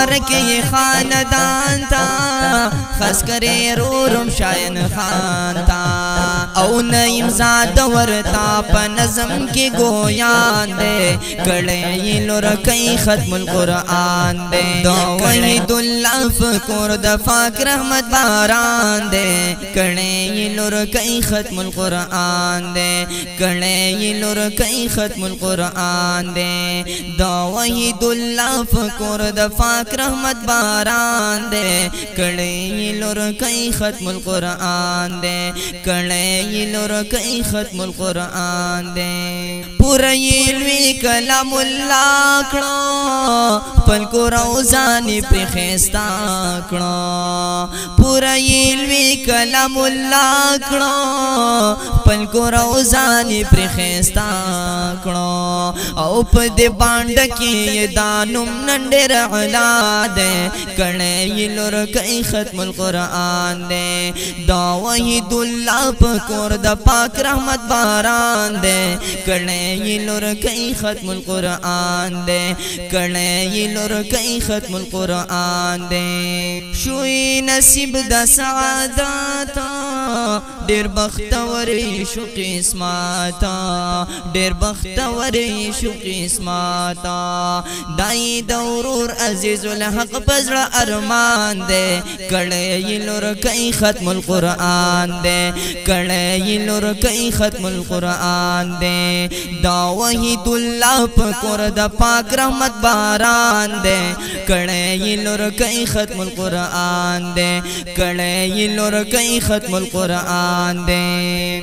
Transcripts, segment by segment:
مبارک یہ خاندان تا خاص کرے رورم شاین خان تا او نعیم زاد ورتا پا نظم کی گویان دے کڑے یہ لرکی ختم القرآن دے دو وحید اللہ فکر دفاق رحمت باران دے کڑے یہ لرکی ختم القرآن دے کڑے یہ لرکی ختم القرآن دے دو وحید اللہ فکر دفاق رحمت باران دے کڑے یہ لرکی ختم القرآن دے کڑے یہ لرکی ختم القرآن دے پورا یلوی کلام اللہ کڑا پل کو روزانی پر خیستا کڑا پورا یلوی کلام اللہ کڑا پل کو روزانی پر خیستا کڑا او پد بانڈ کی دانم نندر علا دے کڑے یہ لرکی ختم القرآن دے دا وحید اللہ پکور دا پاک رحمت باران دے کڑے یہ لرکی ختم القرآن دے کڑے یہ لرکی ختم القرآن دے شوی نصیب دا سعاداتا دیر بختوری شو قسماتا دیر بختوری شو قسماتا دائی دورور عزیز الحق پزر ارمان دے کڑے یہ لرکی ختم القرآن دے کڑے یہ لرکی ختم القرآن دے دا وحید اللہ پکور دا پاک رحمت باران دے کڑے یہ لرکی ختم القرآن دے کڑے یہ لرکی ختم القرآن دے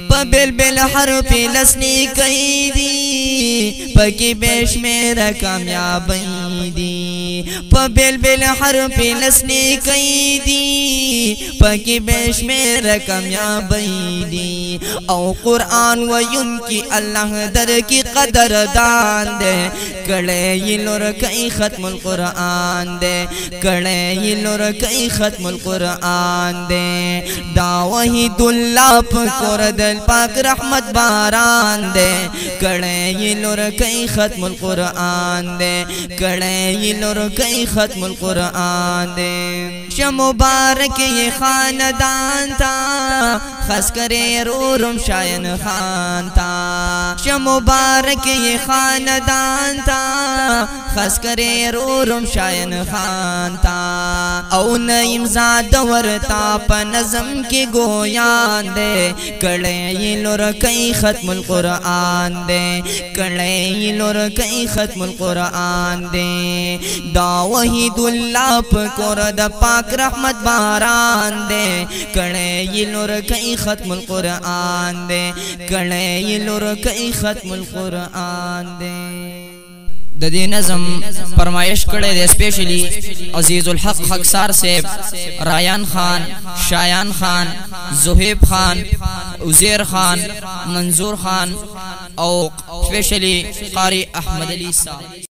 پبل بل حرف لسنی کئی دی پکی بیش میرا کامیابی دی پبل بل حرف لسنی کئی دی پکی بیش میرا کامیابی دی او قرآن وین کی اللہ در کی قدر دان دے کڑے یہ لرکی ختم القرآن دے کڑے یہ لرکی ختم القرآن دے دا وحید اللہ پکور دل پاک رحمت باران دے کڑے یہ لرکی ختم القرآن دے کڑے یہ لرکی ختم القرآن دے شم مبارک یہ خاندان تا خاص کرے رورم شاین خان تا شم مبارک یہ خاندان تا خاص کرے رورم شاین خان تا او نعیم زاد ورتا پا نظم کی گویان دے کڑے یہ لرکی ختم القرآن دے کڑے یہ لرکی ختم القرآن دے دا وحید اللہ پکور دا پاک رحمت باران دے کڑے یہ لرکی ختم القرآن دے کڑے یہ لرکی ختم القرآن دے ددی نظم فرمائش کڑے دے اسپیشلی عزیز الحق خاکسار صاحب رایان خان شایان خان زہیب خان عزیر خان منظور خان او اسپیشلی قاری احمد علی صاحب